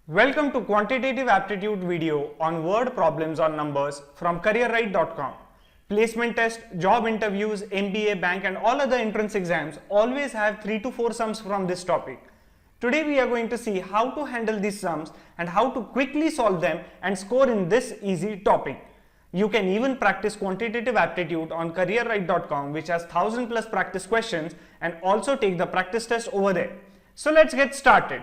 Welcome to Quantitative Aptitude video on word problems on numbers from careerright.com. Placement test, job interviews, MBA, bank and all other entrance exams always have 3 to 4 sums from this topic. Today we are going to see how to handle these sums and how to quickly solve them and score in this easy topic. You can even practice quantitative aptitude on careerright.com, which has 1000 plus practice questions, and also take the practice test over there. So let's get started.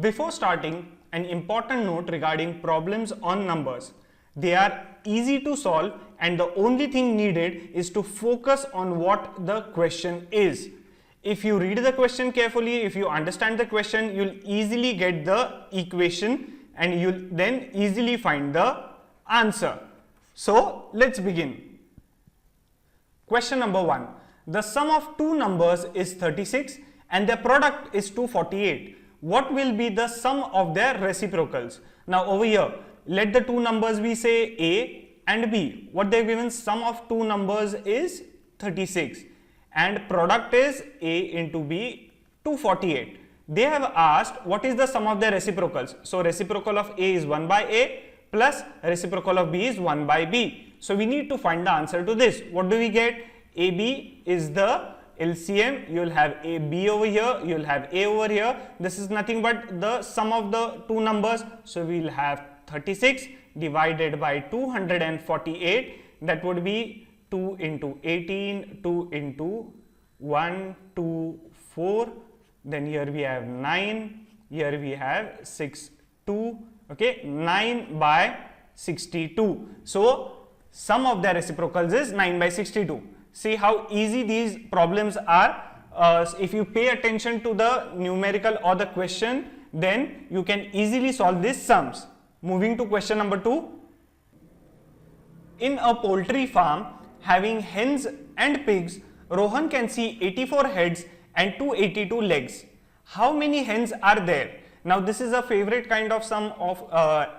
Before starting, an important note regarding problems on numbers. They are easy to solve and the only thing needed is to focus on what the question is. If you read the question carefully, if you understand the question, you'll easily get the equation and you'll then easily find the answer. So let's begin. Question number 1. The sum of two numbers is 36 and their product is 248. What will be the sum of their reciprocals? Now over here, let the two numbers be say A and B. What they've given, sum of two numbers is 36 and product is A into B, 248. They have asked what is the sum of their reciprocals. So reciprocal of A is 1 by A plus reciprocal of B is 1 by B. So we need to find the answer to this. What do we get? AB is the LCM, you will have AB over here, you will have A over here. This is nothing but the sum of the two numbers. So we will have 36 divided by 248. That would be 2 into 18, 2 into 1, 2, 4. Then here we have 9, here we have 6, 2. Okay, 9 by 62. So sum of their reciprocals is 9 by 62. See how easy these problems are. If you pay attention to the numerical or the question, then you can easily solve these sums. Moving to question number 2. In a poultry farm having hens and pigs, Rohan can see 84 heads and 282 legs. How many hens are there? Now this is a favorite kind of sum of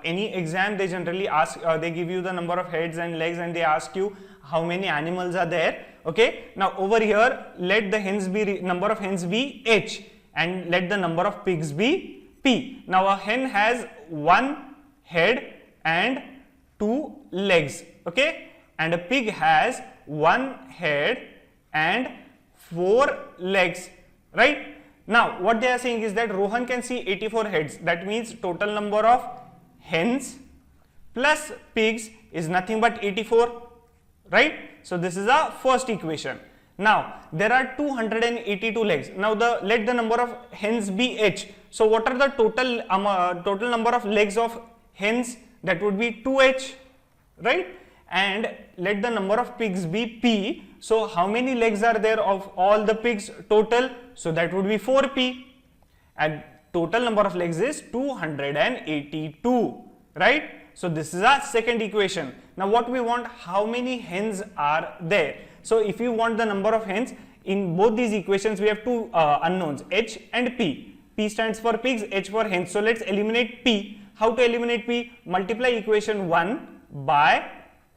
any exam. They generally ask, they give you the number of heads and legs and they ask you how many animals are there. Okay, now over here let the hens be, number of hens be H and let the number of pigs be P. Now a hen has one head and two legs, okay, and a pig has one head and four legs, right? Now what they are saying is that Rohan can see 84 heads. That means total number of hens plus pigs is nothing but 84, right? So this is our first equation. Now there are 282 legs. Now let the number of hens be H. So what are the total number of legs of hens? That would be 2H, right? And let the number of pigs be P. So how many legs are there of all the pigs total? So that would be 4P. And total number of legs is 282, right? So this is our second equation. Now what we want, how many hens are there? So if you want the number of hens, in both these equations we have two unknowns, H and P. P stands for pigs, H for hens. So let's eliminate P. How to eliminate P? Multiply equation 1 by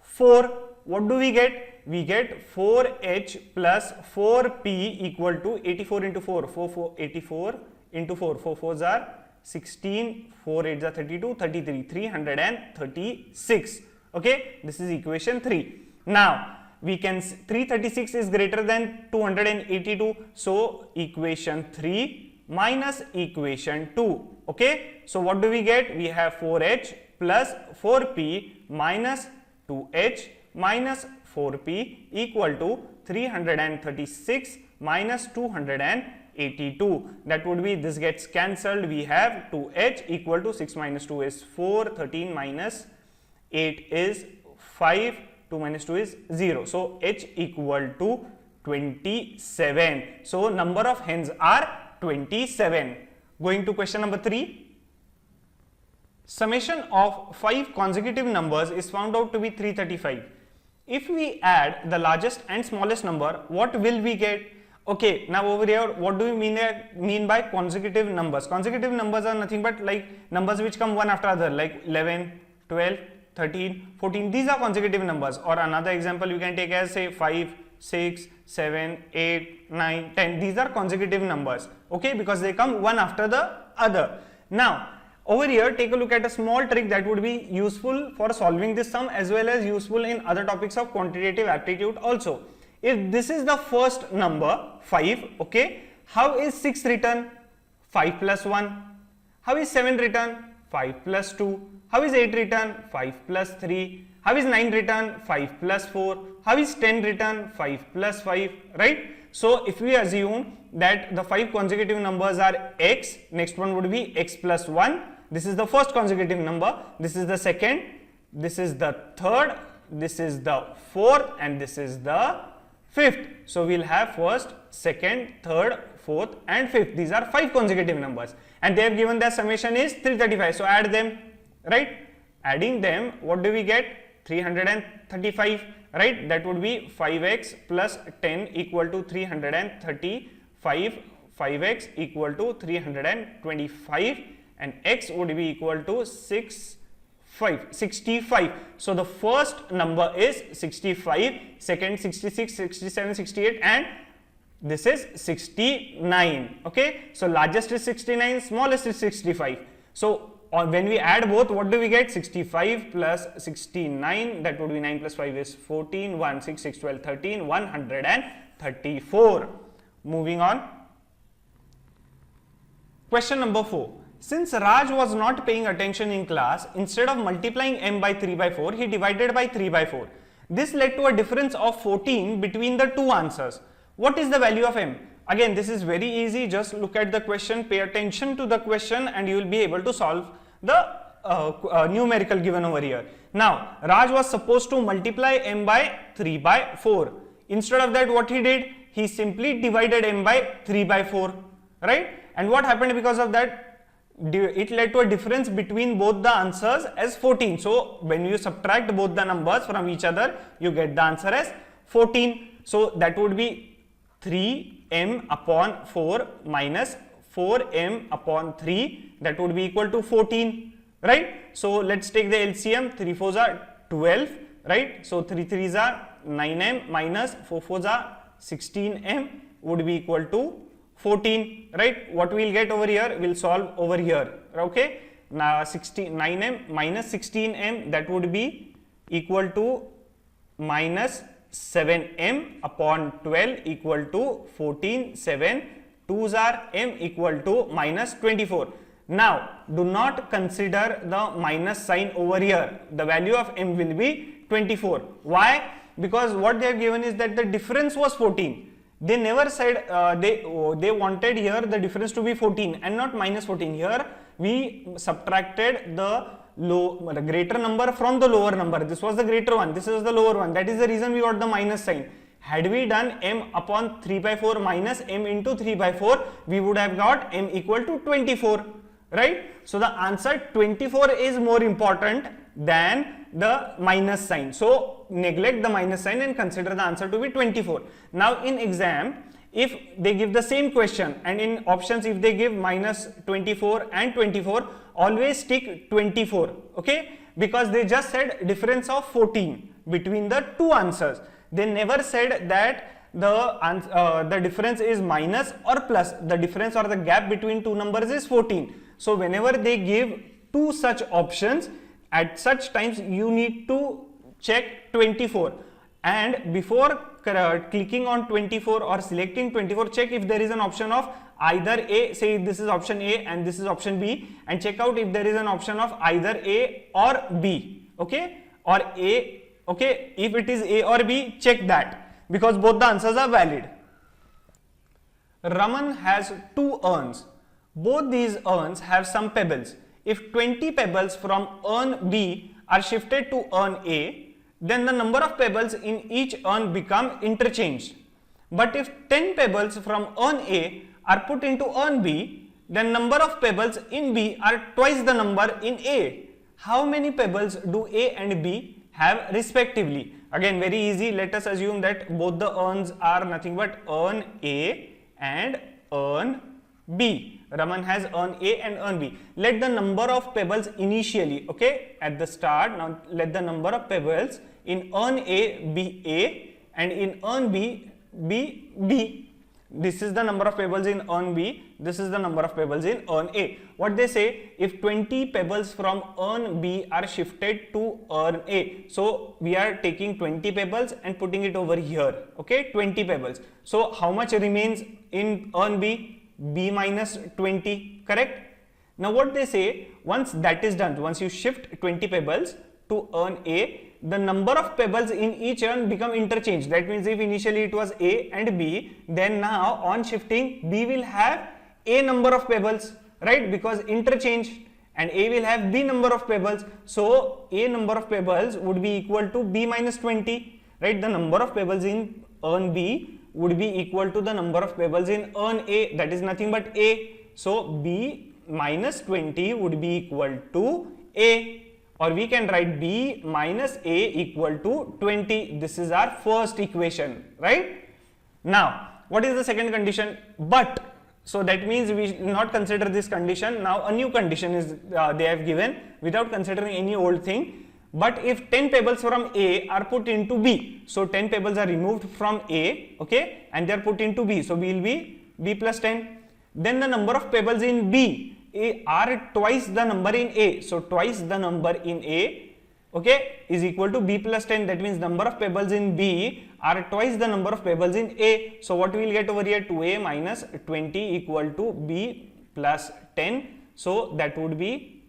4. What do we get? We get 4H plus 4P equal to 84 into 4, 84 into 4, 4 4s are 16, 4 8s are 32, 33, 336. Okay, this is equation 3. Now we can 336 is greater than 282. So equation 3 minus equation 2. Okay, so what do we get? We have 4H plus 4P minus 2H minus 4P equal to 336 minus 282. That would be, this gets cancelled. We have 2H equal to 6 minus 2 is 4, 13 minus 8 is 5, 2 minus 2 is 0. So H equal to 27. So number of hens are 27. Going to question number 3. Summation of 5 consecutive numbers is found out to be 335. If we add the largest and smallest number, what will we get? Okay, now over here, what do we mean by consecutive numbers? Consecutive numbers are nothing but like numbers which come one after other, like 11, 12, 13, 14. These are consecutive numbers. Or another example you can take as say 5, 6, 7, 8, 9, 10. These are consecutive numbers, okay, because they come one after the other. Now, over here, take a look at a small trick that would be useful for solving this sum as well as useful in other topics of quantitative aptitude also. If this is the first number, 5, okay, how is 6 written? 5 plus 1. How is 7 written? 5 plus 2. How is 8 written? 5 plus 3. How is 9 written? 5 plus 4. How is 10 written? 5 plus 5, right? So, if we assume that the 5 consecutive numbers are x, next one would be x plus 1. This is the first consecutive number. This is the second. This is the third. This is the fourth. And this is the fifth. So, we will have first, second, third, fourth and fifth. These are 5 consecutive numbers. And they have given their summation is 335. So, add them, right? Adding them, what do we get? 335, right? That would be 5x plus 10 equal to 335, 5x equal to 325 and x would be equal to 65. So, the first number is 65, second 66, 67, 68 and this is 69, okay. So, largest is 69, smallest is 65. So, when we add both, what do we get? 65 plus 69, that would be 9 plus 5 is 14, 1, 6, 6, 12, 13, 134. Moving on. Question number 4. Since Raj was not paying attention in class, instead of multiplying m by 3 by 4, he divided by 3 by 4. This led to a difference of 14 between the two answers. What is the value of m? Again, this is very easy. Just look at the question, pay attention to the question and you will be able to solve the numerical given over here. Now, Raj was supposed to multiply m by 3 by 4. Instead of that, what he did? He simply divided m by 3 by 4, right? And what happened because of that? It led to a difference between both the answers as 14. So, when you subtract both the numbers from each other, you get the answer as 14. So, that would be 3m upon 4 minus 4m upon 3, that would be equal to 14, right? So, let's take the LCM. 3 4s are 12, right? So, 3 3s are 9m minus 4 4s are 16m would be equal to 14, right? What we will get over here, we will solve over here, okay? Now, 9m minus 16m, that would be equal to minus 7m upon 12 equal to 14, 7, 2s are m equal to minus 24. Now, do not consider the minus sign over here. The value of m will be 24. Why? Because what they have given is that the difference was 14. They never said they wanted here the difference to be 14 and not minus 14. Here we subtracted the greater number from the lower number. This was the greater one, this is the lower one. That is the reason we got the minus sign. Had we done m upon 3 by 4 minus m into 3 by 4, we would have got m equal to 24, right? So, the answer 24 is more important than the minus sign. So, neglect the minus sign and consider the answer to be 24. Now, in exam, if they give the same question and in options if they give minus 24 and 24, always tick 24, okay? Because they just said difference of 14 between the two answers. They never said that the difference is minus or plus. The difference or the gap between two numbers is 14. So, whenever they give two such options, at such times you need to check 24, and before clicking on 24 or selecting 24, check if there is an option of either A, say this is option A and this is option B, and check out if there is an option of either A or B, okay, or A, okay. If it is A or B, check that because both the answers are valid. Raman has 2 urns. Both these urns have some pebbles. If 20 pebbles from urn B are shifted to urn A, then the number of pebbles in each urn become interchanged. But if 10 pebbles from urn A are put into urn B, then number of pebbles in B are twice the number in A. How many pebbles do A and B have respectively? Again, very easy. Let us assume that both the urns are nothing but urn A and urn B, Raman has urn A and urn B. Let the number of pebbles initially, okay, at the start, now let the number of pebbles in urn A be A and in urn B be B. This is the number of pebbles in urn B, this is the number of pebbles in urn A. What they say, if 20 pebbles from urn B are shifted to urn A, so we are taking 20 pebbles and putting it over here, okay, 20 pebbles. So how much remains in urn B? B minus 20, correct? Now what they say, once that is done, once you shift 20 pebbles to urn A, the number of pebbles in each urn become interchanged. That means if initially it was A and B, then now on shifting B will have A number of pebbles, right? Because interchange, and A will have B number of pebbles. So A number of pebbles would be equal to B minus 20, right? The number of pebbles in urn B would be equal to the number of pebbles in urn A, that is nothing but A. So B minus 20 would be equal to A. Or we can write B minus A equal to 20. This is our first equation, right? Now, what is the second condition? But. So that means we will not consider this condition. Now a new condition is they have given without considering any old thing. But if 10 pebbles from A are put into B, so 10 pebbles are removed from A, okay, and they are put into B. So B will be B plus 10. Then the number of pebbles in B are twice the number in A. So twice the number in A, okay, is equal to B plus 10. That means number of pebbles in B are twice the number of pebbles in A. So what we will get over here, 2A minus 20 equal to B plus 10. So that would be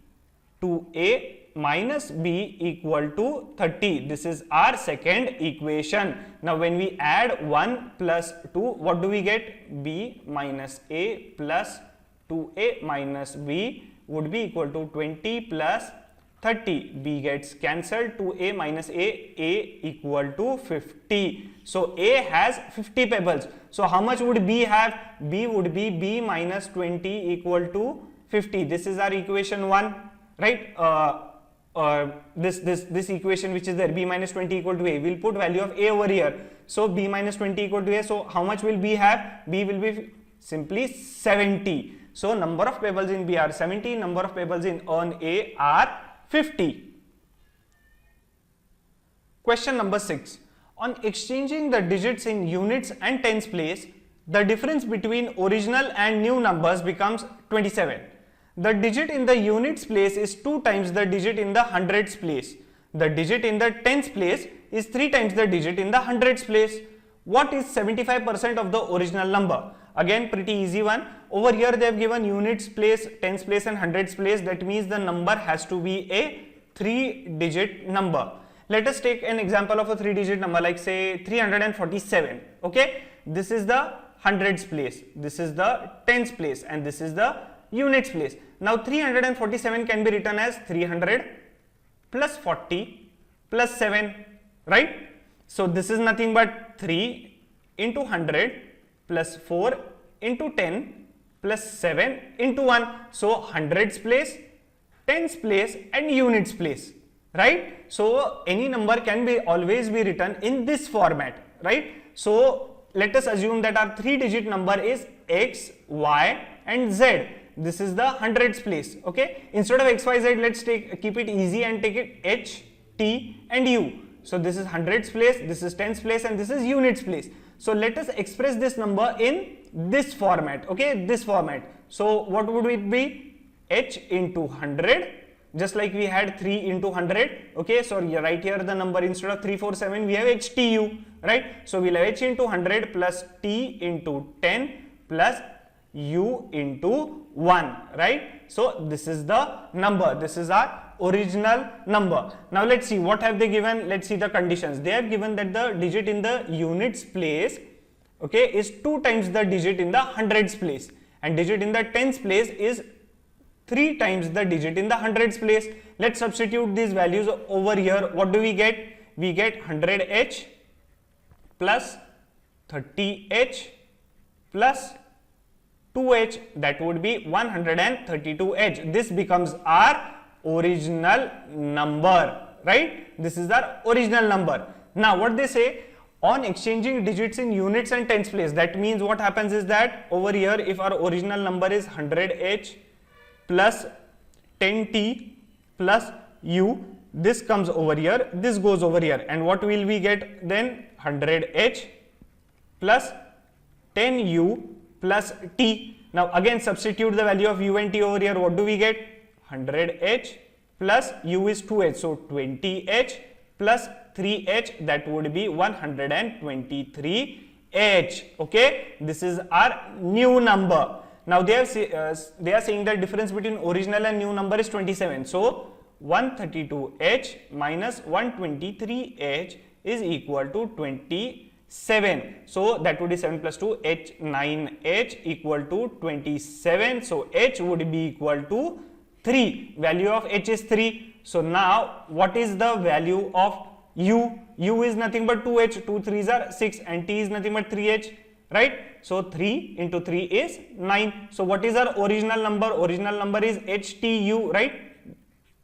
2A minus B equal to 30. This is our second equation. Now when we add 1 plus 2, what do we get? B minus A plus 2A minus B would be equal to 20 plus 30. B gets cancelled. 2A minus A equal to 50. So A has 50 pebbles. So how much would B have? B would be B minus 20 equal to 50. This is our equation 1, right? This equation which is there, B minus 20 equal to A, we'll put value of A over here. So B minus 20 equal to A. So how much will B have? B will be simply 70. So number of pebbles in B are 70, number of pebbles in urn A are 50. Question number 6. On exchanging the digits in units and tens place, the difference between original and new numbers becomes 27. The digit in the units place is 2 times the digit in the hundreds place. The digit in the tens place is 3 times the digit in the hundreds place. What is 75% of the original number? Again, pretty easy one. Over here they have given units place, tens place and hundreds place. That means the number has to be a 3-digit number. Let us take an example of a 3-digit number, like say 347. Okay, this is the hundreds place, this is the tens place, and this is the units place. Now 347 can be written as 300 plus 40 plus 7, right? So this is nothing but 3 into 100 plus 4 into 10 plus 7 into 1. So hundreds place, tens place and units place, right? So any number can be always be written in this format, right? So let us assume that our 3-digit number is X, Y and Z. This is the hundreds place, okay? Instead of X, Y, Z, let's keep it easy and take it H, T and U. So this is hundreds place, this is tens place and this is units place. So let us express this number in this format, okay, this format. So what would it be? H into 100, just like we had 3 into 100, okay. So right here the number, instead of 347 we have HTU, right? So we'll have H into 100 plus T into 10 plus U into 1, right? So this is the number, this is our original number. Now let's see what have they given. Let's see the conditions. They have given that the digit in the units place, okay, is 2 times the digit in the hundreds place, and digit in the tens place is 3 times the digit in the hundreds place. Let's substitute these values over here. What do we get? We get 100H plus 30H plus 2H, that would be 132H. This becomes our original number, right? This is our original number. Now what they say, on exchanging digits in units and tens place. That means what happens is that over here, if our original number is 100h plus 10t plus u, this comes over here, this goes over here, and what will we get then? 100h plus 10u plus t. Now again substitute the value of u and t over here. What do we get? 100h plus u is 2h, so 20h plus 3h, that would be 123h. Okay, this is our new number. Now they are saying that difference between original and new number is 27. So 132h minus 123h is equal to 27. So that would be 7 plus 2, h 9h equal to 27. So h would be equal to 3. Value of h is 3. So now what is the value of u? U is nothing but 2h, 2 3s are 6, and t is nothing but 3h, right? So 3 into 3 is 9. So what is our original number? Original number is HTU, right?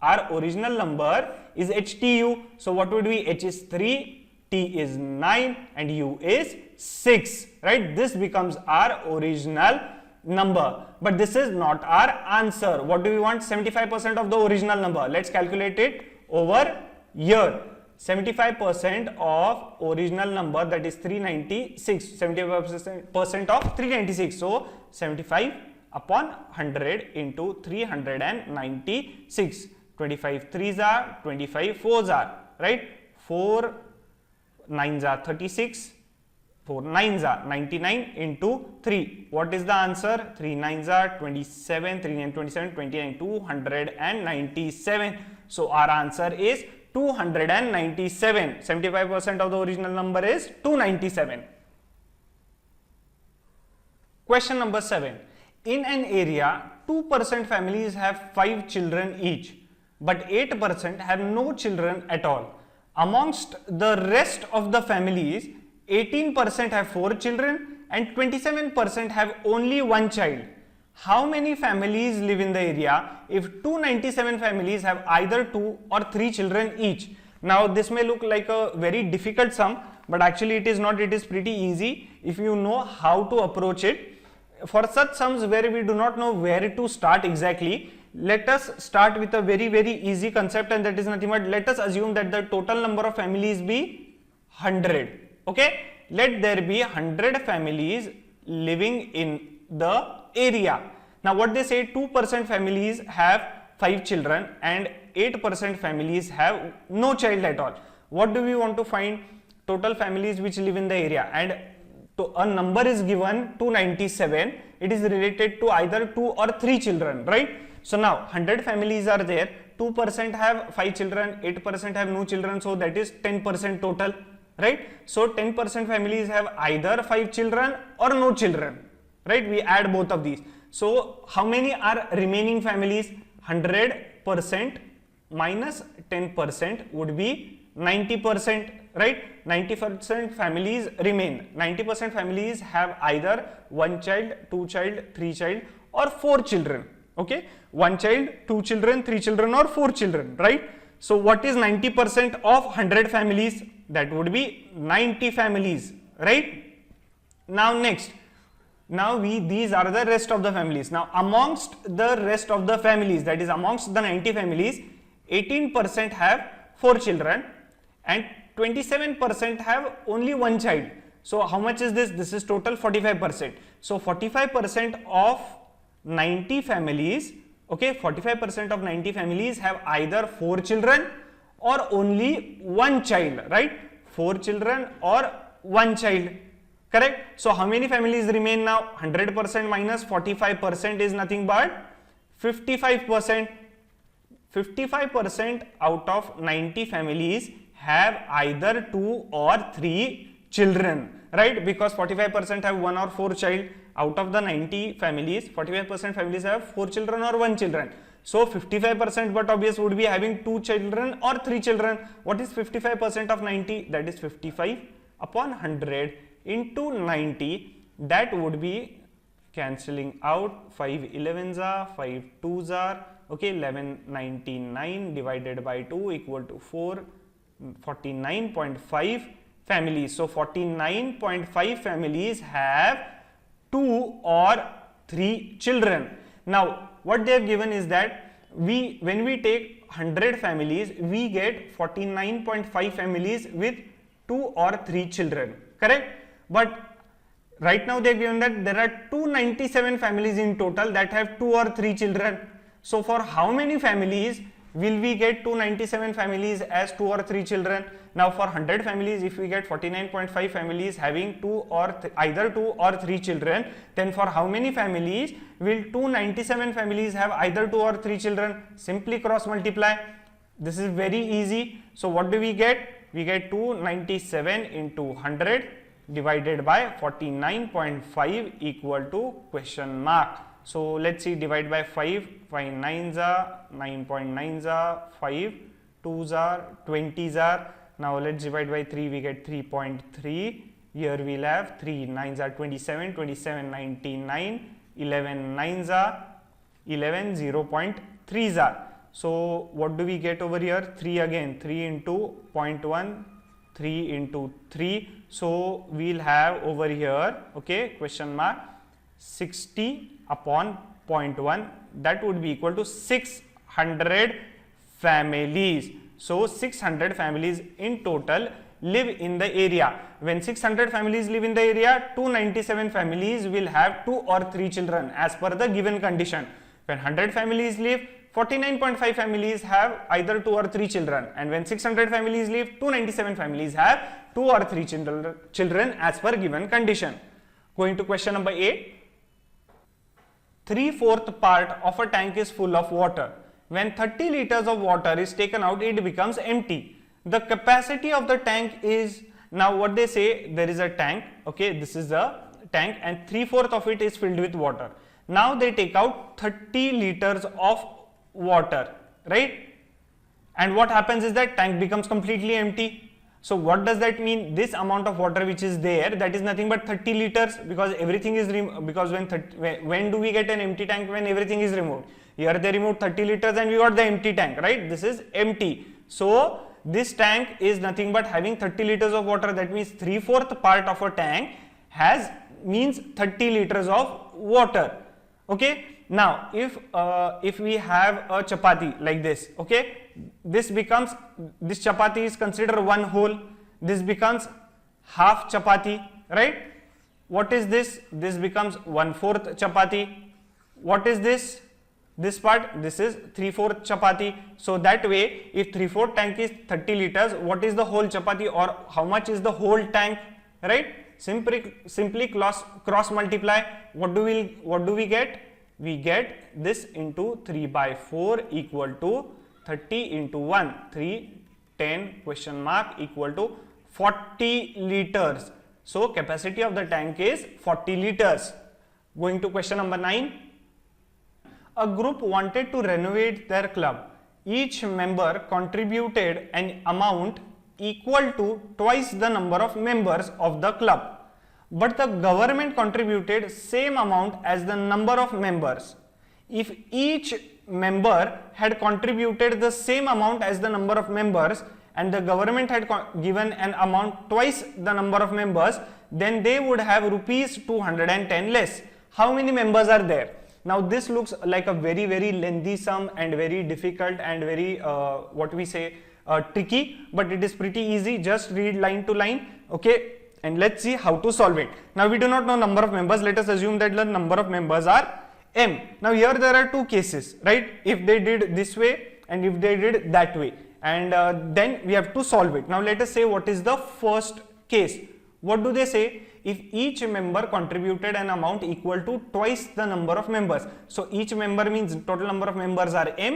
Our original number is HTU. So what would be? H is 3, T is 9, and U is 6, right? This becomes our original number. But this is not our answer. What do we want? 75% of the original number. Let's calculate it over here. 75% of original number, that is 396. 75% of 396. So 75 upon 100 into 396. 25 3s are, 25 4s are, right? 4 9s are 36, 4 9s are 99 into 3. What is the answer? 3 9s are 27, 3 9 27, 29 297. So our answer is 297. 75% of the original number is 297. Question number 7. In an area, 2% families have 5 children each, but 8% have no children at all. Amongst the rest of the families, 18% have 4 children and 27% have only 1 child. How many families live in the area if 297 families have either 2 or 3 children each? Now this may look like a very difficult sum, but actually it is not. It is pretty easy if you know how to approach it. For such sums where we do not know where to start exactly, let us start with a very easy concept, and that is nothing but let us assume that the total number of families be 100. Okay, let there be 100 families living in the area. Now what they say, 2% families have 5 children and 8% families have no child at all. What do we want to find? Total families which live in the area, and a number is given 297. It is related to either 2 or 3 children, right? So now 100 families are there, 2% have 5 children, 8% have no children, so that is 10% total, right? So 10% families have either 5 children or no children, right? We add both of these. So how many are remaining families? 100% minus 10% would be 90%, right? 90% families remain. 90% families have either 1 child, 2 child, 3 child or 4 children. Okay, 1 child, 2 children, 3 children or 4 children, right? So what is 90% of 100 families? That would be 90 families, right? Now next, these are the rest of the families. Now amongst the rest of the families, that is amongst the 90 families, 18% have 4 children and 27% have only 1 child. So how much is this? This is total 45%. So 45% of 90 families, okay, 45% of 90 families have either 4 children or only 1 child, right? 4 children or 1 child, correct? So how many families remain now? 100% minus 45% is nothing but 55%. 55% out of 90 families have either 2 or 3 children, right? Because 45% have 1 or 4 child. Out of the 90 families, 45% families have 4 children or 1 children. So 55%, but obvious, would be having 2 children or 3 children. What is 55% of 90? That is 55 upon 100 into 90. That would be cancelling out. 5 11s are, 5 2s are, okay, 1199 divided by 2 equal to 49.5 families. So 49.5 families have 2 or 3 children. Now what they have given is that when we take 100 families, we get 49.5 families with 2 or 3 children, correct? But right now they have given that there are 297 families in total that have 2 or 3 children. So for how many families will we get 297 families as 2 or 3 children? Now for 100 families, if we get 49.5 families having either 2 or 3 children, then for how many families will 297 families have either 2 or 3 children? Simply cross multiply. This is very easy. So what do we get? We get 297 into 100 divided by 49.5 equal to question mark. So let's see, divide by 5, 5 9s are 9.9s are 5 2s are 20s are. Now let's divide by 3, we get 3.3. Here we'll have 3 9s are 27, 27 99, 11 9s are 11, 0.3s are. So what do we get over here? 3 again, 3 into 0.1, 3 into 3. So we'll have over here, okay, question mark, 60 upon 0.1, that would be equal to 600 families. So 600 families in total live in the area. When 600 families live in the area, 297 families will have 2 or 3 children as per the given condition. When 100 families live, 49.5 families have either 2 or 3 children, and when 600 families live, 297 families have 2 or 3 children as per given condition. Going to question number 8. 3/4 part of a tank is full of water. When 30 liters of water is taken out, it becomes empty. The capacity of the tank is, now what they say, there is a tank, okay, this is the tank and 3/4 of it is filled with water. Now they take out 30 liters of water, right? And what happens is that tank becomes completely empty. So what does that mean? This amount of water which is there, that is nothing but 30 liters, because everything is because when do we get an empty tank? When everything is removed. Here they removed 30 liters and we got the empty tank, right? This is empty. So this tank is nothing but having 30 liters of water. That means 3/4 part of a tank means 30 liters of water. Okay. Now if we have a chapati like this, okay, this chapati is considered one whole. This becomes half chapati, right? What is this? This becomes 1/4 chapati. What is this? This part, this is 3/4 chapati. So that way, if 3/4 tank is 30 liters, what is the whole chapati, or how much is the whole tank, right? Simply cross multiply. What do we get? We get this into 3/4 equal to 30 into 1, 3, 10 question mark equal to 40 liters. So capacity of the tank is 40 liters. Going to question number 9. A group wanted to renovate their club. Each member contributed an amount equal to twice the number of members of the club. But the government contributed same amount as the number of members. If each member had contributed the same amount as the number of members and the government had given an amount twice the number of members, then they would have rupees 210 less. How many members are there? Now this looks like a very lengthy sum and very difficult and very tricky, but it is pretty easy. Just read line to line, okay, and let's see how to solve it. Now we do not know number of members. Let us assume that the number of members are m. Now here there are two cases, right? If they did this way and if they did that way, and then we have to solve it. Now let us say what is the first case. What do they say? If each member contributed an amount equal to twice the number of members. So each member means total number of members are m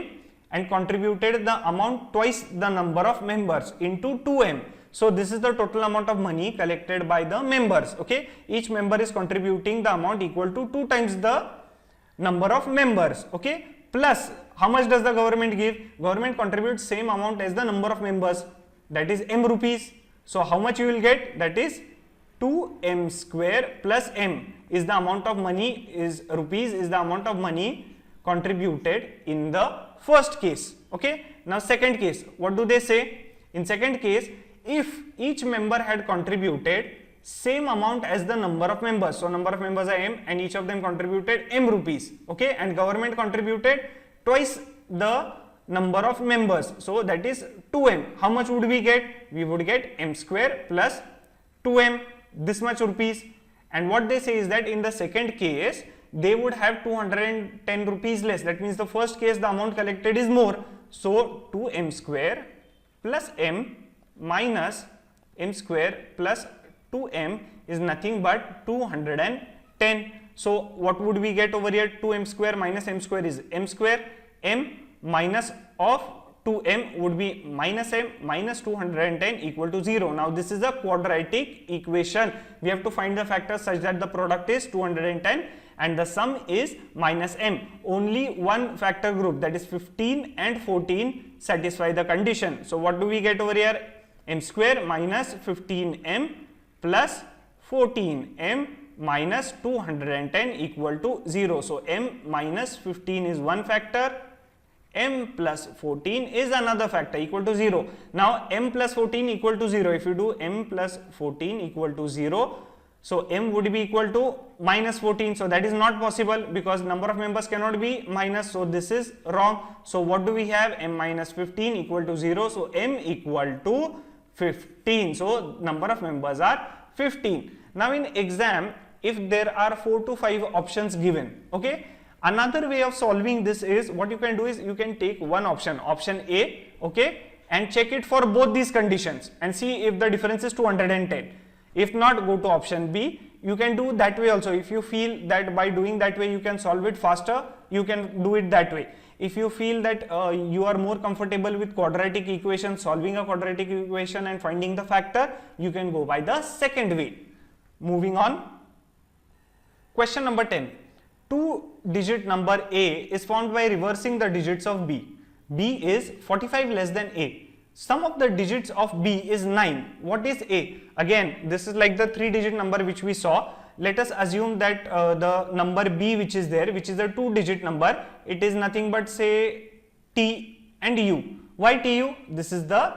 and contributed the amount twice the number of members into 2m. So this is the total amount of money collected by the members, okay? Each member is contributing the amount equal to 2 times the number of members, okay? Plus, how much does the government give? Government contributes same amount as the number of members, that is m rupees. So how much you will get? That is 2m square plus m is the amount of money, is rupees is the amount of money contributed in the first case, okay? Now second case, what do they say? In second case, if each member had contributed same amount as the number of members. So number of members are m and each of them contributed m rupees, okay, and government contributed twice the number of members, so that is 2m. How much would we get? We would get m square plus 2m, this much rupees. And what they say is that in the second case they would have 210 rupees less. That means the first case the amount collected is more, so 2m square plus m minus m square plus 2m is nothing but 210. So what would we get over here? 2m square minus m square is m square, m minus of 2m would be minus m, minus 210 equal to 0. Now this is a quadratic equation. We have to find the factors such that the product is 210 and the sum is minus m. Only one factor group, that is 15 and 14, satisfy the condition. So what do we get over here? M square minus 15m plus 14m minus 210 equal to 0. So m minus 15 is one factor, m plus 14 is another factor equal to 0. Now m plus 14 equal to 0. If you do m plus 14 equal to 0, so m would be equal to minus 14. So that is not possible because number of members cannot be minus. So this is wrong. So what do we have? M minus 15 equal to 0. So m equal to 15. So number of members are 15. Now in exam, if there are 4 to 5 options given, okay, another way of solving this is, what you can do is you can take one option, option A, okay, and check it for both these conditions and see if the difference is 210. If not, go to option B. You can do that way also. If you feel that by doing that way you can solve it faster, you can do it that way. If you feel that you are more comfortable with quadratic equation, solving a quadratic equation and finding the factor, you can go by the second way. Moving on. Question number 10. Two-digit number A is found by reversing the digits of B. B is 45 less than A. Sum of the digits of B is 9. What is A? Again, this is like the 3-digit number which we saw. Let us assume that the number B which is there, which is a 2-digit number, it is nothing but say T and U. Why TU? This is the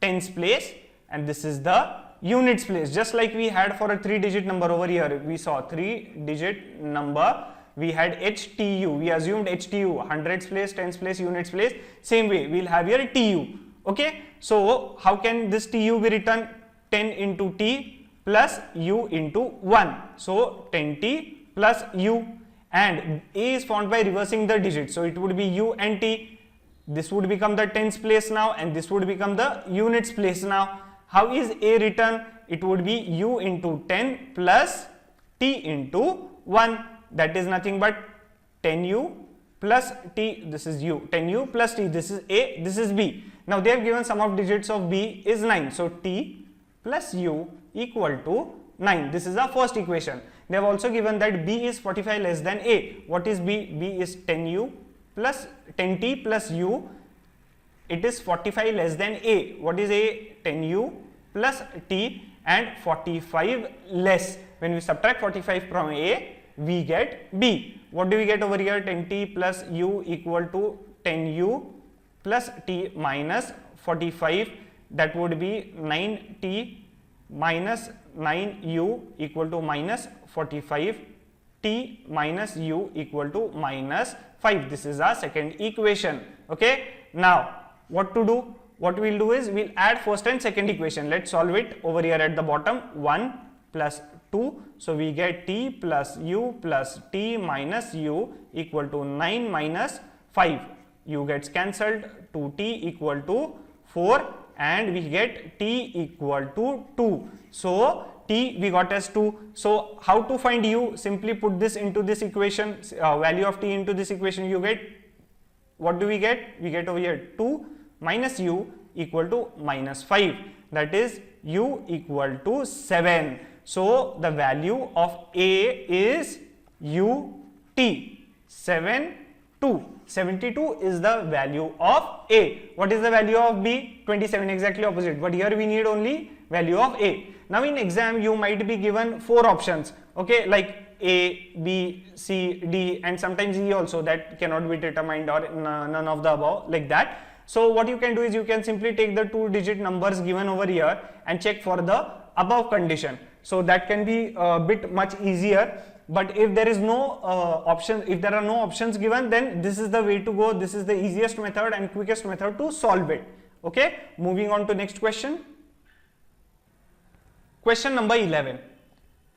tens place and this is the units place. Just like we had for a 3-digit number over here, we saw 3-digit number, we had HTU, we assumed HTU, hundreds place, tens place, units place. Same way, we will have here TU. Okay, so how can this TU be written? 10 into T plus U into 1. So 10T plus U, and A is found by reversing the digits. So it would be U and T. This would become the tens place now and this would become the units place now. How is A written? It would be U into 10 plus T into 1. That is nothing but 10U plus T, this is U, 10U plus T, this is A, this is B. Now they have given sum of digits of B is 9. So T plus U equal to 9. This is our first equation. They have also given that B is 45 less than A. What is B? B is 10U plus 10T plus U. It is 45 less than A. What is A? 10U plus T and 45 less. When we subtract 45 from A, we get B. What do we get over here? 10T plus U equal to 10U plus T minus 45. That would be 9T minus 9U equal to minus 45. T minus U equal to minus 5. This is our second equation. Okay. Now what to do? What we will do is we will add first and second equation. Let's solve it over here at the bottom. 1 plus 2. So we get T plus U plus T minus U equal to 9 minus 5. U gets cancelled. 2T equal to 4 and we get T equal to 2. So T we got as 2. So how to find U? Simply put this into this equation, value of T into this equation. You get, what do we get? We get over here 2 minus U equal to minus 5. That is U equal to 7. So the value of A is UT 72. 72 is the value of A. What is the value of B? 27, exactly opposite. But here we need only value of A. Now in exam you might be given 4 options. Okay, like A, B, C, D and sometimes E also, that cannot be determined, or none of the above, like that. So what you can do is you can simply take the 2-digit numbers given over here and check for the above condition. So that can be a bit much easier. But if there is no if there are no options given, then this is the way to go. This is the easiest method and quickest method to solve it. Okay, moving on to next question. Question number 11.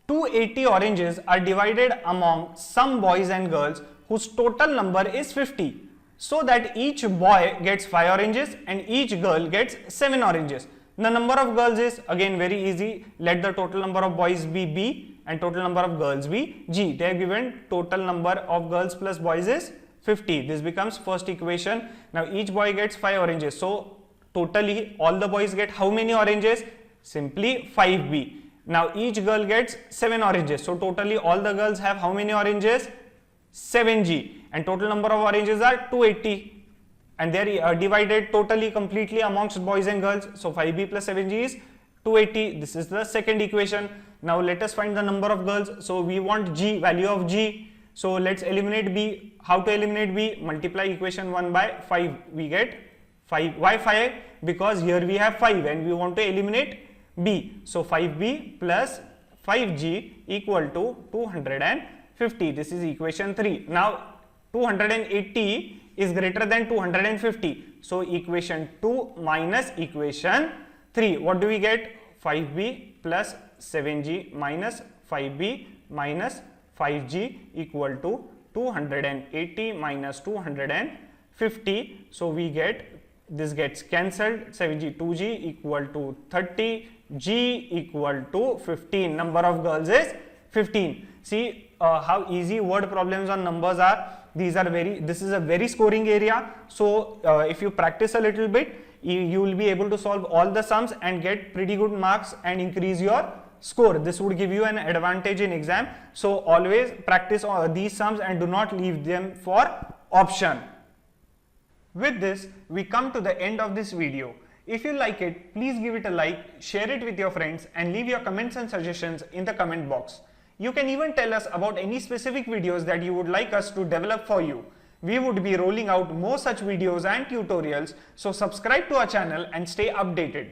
280 oranges are divided among some boys and girls whose total number is 50, so that each boy gets 5 oranges and each girl gets 7 oranges. The number of girls is again very easy. Let the total number of boys be B and total number of girls be G. They have given total number of girls plus boys is 50. This becomes first equation. Now each boy gets 5 oranges. So totally all the boys get how many oranges? Simply 5B. Now each girl gets 7 oranges. So totally all the girls have how many oranges? 7G. And total number of oranges are 280. And they are divided totally completely amongst boys and girls. So 5B plus 7G is 280. This is the second equation. Now let us find the number of girls. So we want G, value of G. So let's eliminate B. How to eliminate B? Multiply equation 1 by 5. We get 5. Why 5? Because here we have 5 and we want to eliminate B. So 5B plus 5G equal to 250. This is equation 3. Now 280 is greater than 250. So equation 2 minus equation 3. What do we get? 5B plus 7G minus 5B minus 5G equal to 280 minus 250. So we get, this gets cancelled. 7G 2G equal to 30. G equal to 15. Number of girls is 15. See how easy word problems on numbers are. This is a very scoring area. So if you practice a little bit, you will be able to solve all the sums and get pretty good marks and increase your score. This would give you an advantage in exam. So always practice these sums and do not leave them for option. With this, we come to the end of this video. If you like it, please give it a like, share it with your friends and leave your comments and suggestions in the comment box. You can even tell us about any specific videos that you would like us to develop for you. We would be rolling out more such videos and tutorials, so subscribe to our channel and stay updated.